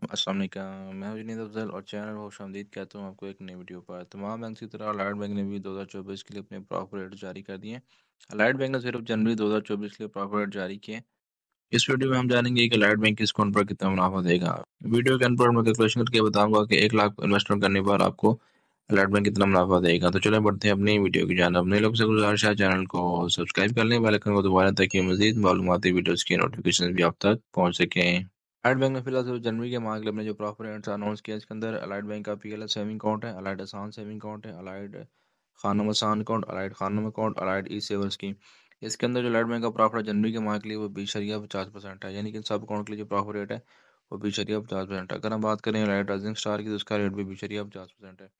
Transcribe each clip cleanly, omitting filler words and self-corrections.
अस्सलाम वालेकुम। मैं हूं जुनैद अफजल और चैनल खुशामदीद कहता हूं आपको एक नई वीडियो पर। तमाम बैंक की तरह अलाइड बैंक ने भी 2024 के लिए अपने प्रॉफिट रेट जारी कर दिए हैं। अलाइड बैंक ने सिर्फ जनवरी 2024 के लिए प्रॉफिट रेट जारी किए हैं। इस वीडियो में हम जानेंगे कि अलाइड बैंक किस अकाउंट पर कितना मुनाफा देगा। वीडियो के अंत पर मैं कैलकुलेशन करके बताऊंगा कि 1 लाख इन्वेस्टमेंट करने पर आपको अलाइड बैंक कितना मुनाफा देगा। तो चले बढ़ते हैं अपनी वीडियो की जानब। नए लोग से गुजारिश है चैनल को सब्सक्राइब कर लें, बेल आइकन को दबाएं ताकि मजीद मालूमाती वीडियोस की नोटिफिकेशन भी आप तक पहुंच सकें। अलाइड बैंक ने फिलहाल सिर्फ जनवरी के माह के लिए अपने जो प्रॉफिट रेट्स अनाउंस किया, इसके अंदर अलाइड बैंक का पीएलएस सेविंग अकाउंट है, अलाइड आसान सेविंग अकाउंट है, अलाइड खानम आसान account, allied Khanum account, allied E saver scheme. इसके अंदर जो अलाइड बैंक का प्रॉफिट जनवरी के माह के लिए वो 20.50% है, यानी कि सब अकाउंट के लिए जो प्रॉफिट रेट है वो 20.50% है। अगर हम बात करें अलाइड राइजिंग स्टार की तो उसका रेट भी 20.50% है।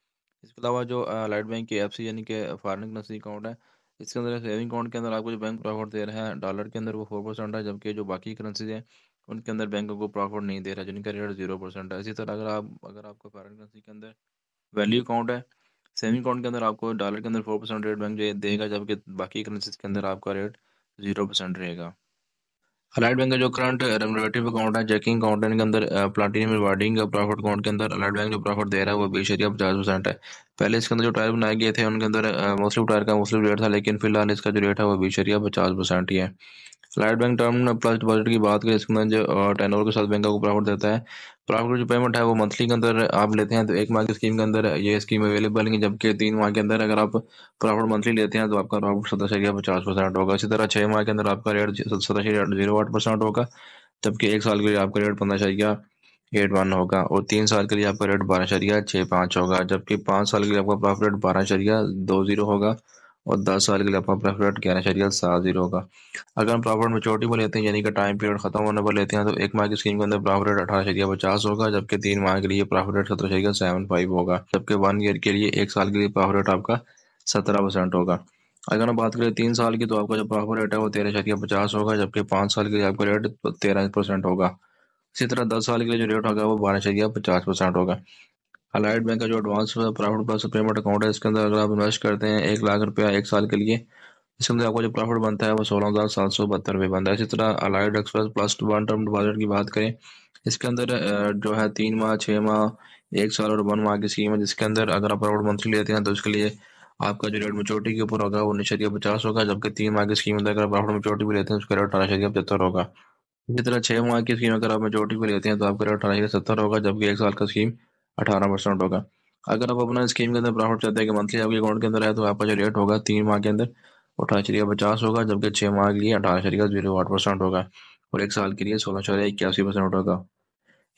इसके अलावा जो अलाइड बैंक की एफसी यानी कि फॉरेन करेंसी अकाउंट है, इसके अंदर सेविंग अकाउंट के अंदर आपको जो बैंक प्रॉफिट दे रहा है डॉलर के अंदर वो 4% है, जबकि जो बाकी करेंसीज हैं उनके अंदर बैंक को प्रॉफिट नहीं दे रहा, जिनका रेट 0% है। इसी तरह अगर आपका फॉरेन करेंसी के अंदर वैल्यू अकाउंट है, सेविंग अकाउंट के अंदर आपको डॉलर के अंदर 4% रेट बैंक देगा, जबकि बाकी करेंसीज के अंदर आपका रेट 0% रहेगा। अलाइड बैंक का जो करंट रेमुनरेटिव अकाउंट है, चेकिंग अकाउंट है, इनके अंदर प्लाटिनम रिवार्डिंग प्रॉफिट अकाउंट के अंदर अलाइड बैंक जो प्रॉफिट दे रहा है वो 20.50% है। पहले इसके अंदर जो टायर बनाए गए थे उनके अंदर मुस्लिम टायर का मुस्लिम रेट था, लेकिन फिलहाल इसका जो रेट है वो 20.50% ही है। Allied bank term plus deposit की बात करें, इसके अंदर जो टेनोर के साथ बैंक को प्रॉफिट देता है। प्रॉफिट की जो पेमेंट है वो मंथली के अंदर आप लेते हैं तो 1 माह की स्कीम के अंदर ये स्कीम अवेलेबल है, जबकि 3 माह के अंदर अगर आप प्रॉफिट मंथली लेते हैं तो आपका प्रॉफिट 17.50% होगा। इसी तरह 6 माह के अंदर आपका रेट 17.08% होगा, जबकि 1 साल के लिए आपका रेट 15.81 होगा और 3 साल के लिए आपका रेट 12.65 होगा, जबकि 5 साल के लिए आपका प्रॉफिट रेट 12.20 होगा और 10 साल के लिए आपका प्रॉफिट रेट 11.70 होगा। अगर हम प्रॉफिट मेच्योरिटी पर लेते हैं यानी कि टाइम पीरियड खत्म होने पर लेते हैं तो 1 माह की स्कीम के अंदर प्रॉफिट रेट 18.50 होगा, जबकि 3 माह के लिए प्रॉफिट रेट 17.75 होगा, जबकि 1 ईयर के लिए 1 साल के लिए प्रॉफिट रेट आपका 17% होगा। अगर हम बात करें 3 साल की तो आपका जो प्रॉफिट रेट है वो 13.50 होगा, जबकि 5 साल के लिए आपका रेट 13% होगा। इसी तरह 10 साल के लिए जो रेट होगा वो 12.50% होगा। अलाइड बैंक का जो advance profit plus payment account है, इसके अंदर अगर आप इन्वेस्ट करते हैं 1 लाख रुपया 1 साल के लिए, इसके अंदर आपको जो प्रॉफिट बनता है वो 16,772 रुपये बनता है। इसी तरह allied express plus one term deposit की बात करें, इसके अंदर जो है 3 माह 6 माह 1 साल और 1 माह की स्कीम है, जिसके अंदर अगर आप प्रॉफिट मंथली लेते हैं तो उसके लिए आपका जो रेट मेच्योरिटी के ऊपर होगा वो 19.50 होगा, जबकि 3 माह की स्कीम में अगर आप प्रॉफिट मेच्योरिटी भी लेते हैं उसका रेट 18.75 होगा। इसी तरह 6 माह की स्कीम अगर आप मेच्योरिटी पे लेते हैं तो आपका रेट 18.70 होगा, जबकि 1 साल का स्कीम 18% होगा। अगर आप अपना स्कीम के अंदर प्रॉफिट चाहते हैं कि मंथली आपके अकाउंट के अंदर है तो आपका जो रेट होगा 3 माह के अंदर वो 18.50 होगा, जबकि 6 माह के लिए 18.08% होगा और 1 साल के लिए 16.81% होगा।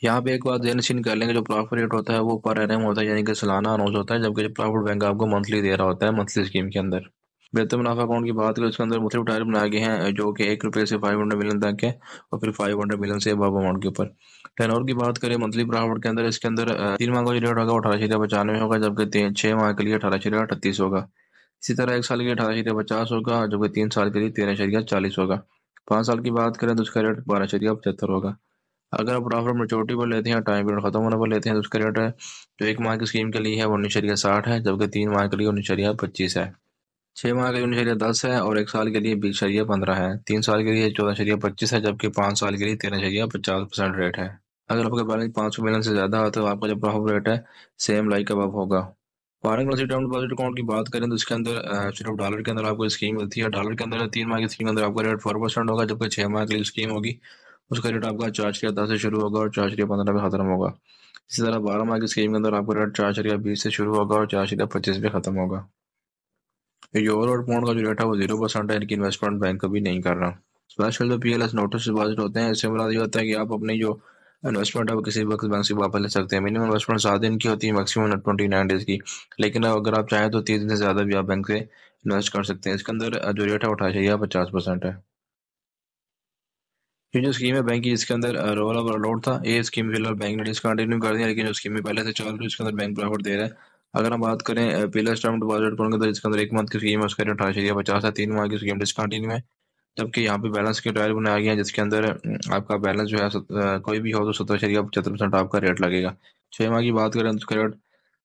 यहाँ पे एक बात ध्यान नशीन कर लेंगे, जो प्रॉफिट रेट होता है वो पर एनम होता है, यानी कि सालाना अनाउंस होता है, जबकि जो प्रॉफिट बैंक आपको मंथली दे रहा होता है मंथली स्कीम के अंदर। बेहतर मुनाफा अकाउंट की बात करें, उसके अंदर मुख्तलिफ टायर बनाए गए हैं जो कि 1 रुपये से 500 मिलियन तक है और फिर 500 मिलियन से अब अमाउंट के ऊपर। टेनोर की बात करें मंथली प्रॉफिट के अंदर, इसके अंदर 3 माह का जो रेट होगा वो 18.95 होगा, जबकि 6 माह के लिए 18.38 होगा। इसी तरह 1 साल के लिए 18.50 होगा, जबकि 3 साल के लिए 13.40 होगा। 5 साल की बात करें तो उसका रेट 12.75 होगा। अगर आप प्रॉफिट मेच्योरिटी पर लेते हैं, टाइम पीरियड खत्म होने पर लेते हैं तो उसका रेट है जो 1 माह की स्कीम के लिए है वो 19.60 है, जबकि 3 माह के लिए 19.25 है। 6 माह के लिए 19.10 है और 1 साल के लिए 20.15 है। 3 साल के लिए 14.25 है, जबकि 5 साल के लिए 13.50% रेट है। अगर आपका बैलेंस 500 मिलियन से ज्यादा है तो आपका जो प्रॉफिट रेट है सेम लाइक अब होगा। Foreign currency term deposit account की बात करें तो इसके अंदर सिर्फ डॉलर के अंदर आपको स्कीम मिलती है। डॉलर के अंदर 3 माह की स्कीम के अंदर आपका रेट 4% होगा, जबकि 6 माह के लिए स्कीम होगी उसका रेट आपका 4.10 से शुरू होगा और 4.15 पे खत्म होगा। इसी तरह 12 माह की स्कीम के अंदर आपका रेट 4.20 से शुरू होगा और 4.25 पे खत्म होगा। यूरो और पाउंड का जो रेट है वो 0% है, इनकी इन्वेस्टमेंट बैंक कभी नहीं कर रहा। स्पेशल जो पीएलएस नोटिस डिपॉजिट होते हैं, इससे मुराद ये होता है कि आप अपनी जो इन्वेस्टमेंट है वो किसी वक्त बैंक से वापस ले सकते हैं। मिनिमम इन्वेस्टमेंट 7 दिन की होती है, मैक्सिमम 29 डेज की, लेकिन अगर आप चाहें तो 30 दिन से ज़्यादा भी आप बैंक से इन्वेस्ट कर सकते हैं। इसके अंदर जो रेट है वो 28.50% है। ये जो स्कीम है बैंक की, इसके अंदर रोल ओवर अलाउड था, ये स्कीम फिलहाल बैंक ने डिसकंटिन्यू कर दिया, लेकिन जो स्कीम में पहले से चल रही है उसके अंदर बैंक प्रॉफिट दे रहा है। अगर हम बात करें पीएलएस टर्म डिपॉजिट अकाउंट के अंदर, इसके अंदर 1 मंथ की स्कीम है उसका रेट 28.50 है, 3 माह की स्कीम डिसकंटिन्यू है, जबकि यहाँ पे बैलेंस के ट्रायल बनाया गया है जिसके अंदर आपका बैलेंस जो है कोई भी हो तो 17.75% आपका रेट लगेगा। 6 माह की बात करें तो उसका रेट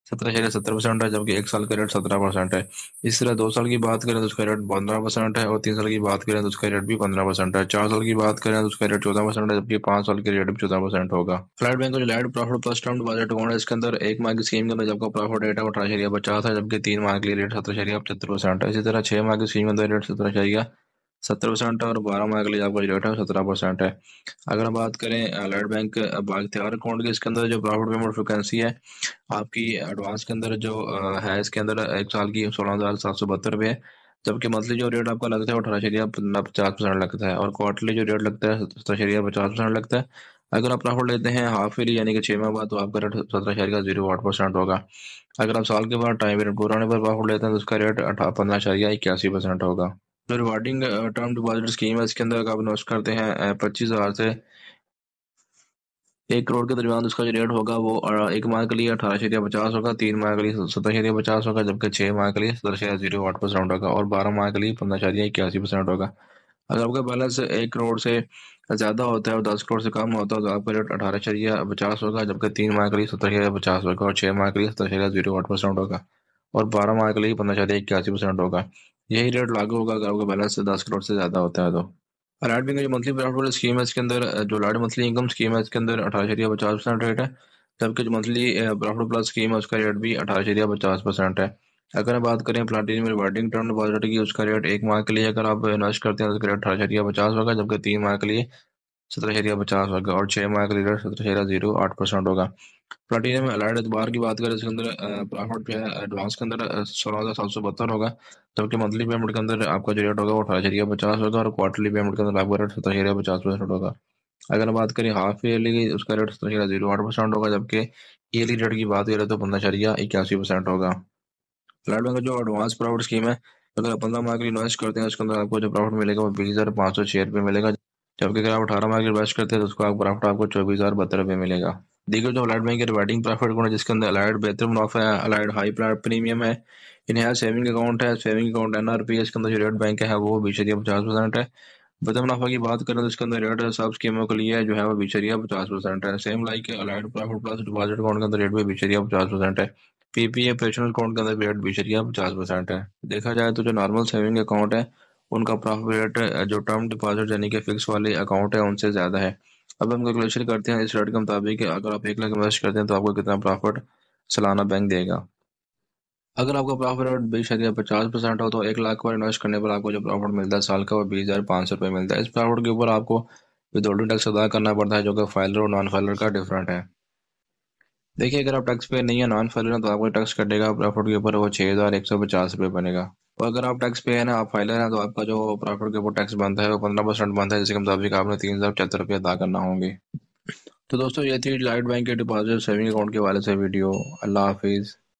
17.70% है, जबकि 1 साल का रेट 17% है। इस तरह 2 साल की बात करें तो उसका रेट 15% है, और 3 साल की बात करें तो उसका रेट भी 15% है। 4 साल की बात करें तो उसका रेट 14% है, जबकि 5 साल के रेट भी 14% होगा। फ्लैट बैंक का जो light profit plus term deposit account है, इसके अंदर 1 माह की स्कीम के अंदर जब का प्रॉफिट रेट है वो 18.50 है, जबकि 3 माह के लिए रेट 17.75% है। इसी तरह 6 माह की स्कीम के अंदर रेट 17% है, और 12 माह के लिए आपका जो रेट है 17% है। अगर हम बात करें लाइट बैंक बाख्तियार अकाउंट की, इसके अंदर जो प्रॉफिट पेमेंट फ्रिक्वेंसी है आपकी एडवांस के अंदर जो है, इसके अंदर 1 साल की 16,772 रुपये है, जबकि मंथली जो रेट आपका लगता है वो 18.50% लगता है, और क्वार्टरली जो रेट लगता है 17.50% लगता है। अगर आप प्रॉफिट लेते हैं हाफ ईयरली यानी कि 6 माह बाद, तो आपका रेट 17.08% होगा। अगर आप साल के बाद टाइम पीरियड पूरा होने पर प्रॉफिट लेते हैं तो उसका रेट 15.81% होगा। जो रिवार्डिंग टर्म डिपॉजिट स्कीम है, इसके अंदर अगर आप इन्वेस्ट करते हैं 25,000 से 1 करोड़ के दरमियान, उसका जो रेट होगा वो 1 माह के लिए 18.50 होगा, 3 माह के लिए 17.50 होगा, जबकि 6 माह के लिए 17.08% होगा, और 12 माह के लिए 15.81% होगा। अगर आपका बैलेंस 1 करोड़ से ज़्यादा होता है और 10 करोड़ से कम होता है तो आपका रेट 18.50 होगा, जबकि 3 माह के लिए 17.50 होगा, और 6 माह के लिए 17.08% होगा, और 12 माह के लिए 15.81% होगा। यही रेट लागू होगा अगर आपका बैलेंस 10 करोड़ से ज़्यादा होता है तो। अलाइड बैंक का जो मंथली प्रॉफिट स्कीम है, इसके अंदर जो अलाइड मंथली इनकम स्कीम है, इसके अंदर 18.50% रेट है, जबकि जो मंथली प्रॉफिट प्लस स्कीम है उसका रेट भी 18.50% है। अगर हम बात करें प्लाटिनम रिवार्डिंग टर्म डिपॉजिट की, उसका रेट 1 माह के लिए अगर आप इन्वेस्ट करते हैं तो उसका रेट 18.50 होगा, जबकि 3 माह के लिए 17.50 होगा, और 6 माह के लिए रेट 17.08% होगा। प्लाटिनम एलाइड एतबार की बात करें, इसके अंदर प्रॉफिट जो है एडवांस के अंदर 16,772 होगा, जबकि मंथली पेमेंट के अंदर आपका जो रेट होगा वो 18.50 होगा, और क्वार्टरली पेमेंट के अंदर आपका रेट 17.50% होगा। अगर बात करें हाफ ईयरली की, उसका रेट 17.08% होगा, जबकि ईयरली रेट की बात करें तो 15.81% होगा। फ्लैट बैंक का जो एडवांस प्रॉफिट स्कीम है, अगर आप 15 माह के लिए इन्वेस्ट करते हैं उसके अंदर आपको जो प्रॉफिट मिलेगा वो 20,506 रुपये मिलेगा, जबकि अगर आप 18 माह के लिए इन्वेस्ट करते हैं तो उसको आप प्रॉफिट आपको 24,072 रुपये मिलेगा। देखिए जो अलाइड बैंक के रिवार्डिंग प्रॉफिट अकाउंट है, जिसके अंदर अलाइड बेहतर मुनाफा है, अलाइड हाई प्रीमियम है, इनहैंस सेविंग अकाउंट है, सेविंग अकाउंट एनआरपी है, इसके अंदर जो रेट बैंक है वो 20.50% है। बदल मुनाफा की बात करें तो इसके अंदर रेट सब स्कीमों के लिए जो है वो 20.50% है। Same like allied profit plus deposit account के अंदर रेट भी 20.50% है। पीपीए ऑपरेशनल अकाउंट के अंदर रेट 20.50% है। देखा जाए तो जो नॉर्मल सेविंग अकाउंट है उनका प्रॉफिट रेट जो टर्म डिपॉजिट यानी कि फिक्स वाले अकाउंट है उनसे ज़्यादा है। अब हम कैलकुलेशन करते हैं इस रेट के मुताबिक कि अगर आप 1 लाख इन्वेस्ट करते हैं तो आपको कितना प्रॉफिट सालाना बैंक देगा। अगर आपका प्रॉफिट रेट 20.50% हो तो 1 लाख पर इन्वेस्ट करने पर आपको जो प्रॉफिट मिलता है साल का वो 20,500 रुपये मिलता है। इस प्रॉफिट के ऊपर आपको विदहोल्डिंग टैक्स अदा करना पड़ता है, जो कि फाइलर और नॉन फाइलर का डिफरेंट है। देखिए अगर आप टैक्स पे नहीं है, नॉन फाइलर है, तो आपको टैक्स कटेगा प्रॉफिट के ऊपर वो 6,150 रुपये बनेगा। और अगर आप टैक्स पे है ना, आप फाइलर हैं, तो आपका जो प्रॉफिट के ऊपर टैक्स बनता है वो 15% बनता है, जिसके मुताबिक आपने 3,075 रुपये अदा करना होंगे। तो दोस्तों ये थी लाइट बैंक के डिपॉजिट सेविंग अकाउंट के वाले से वीडियो। अल्लाह हाफिज़।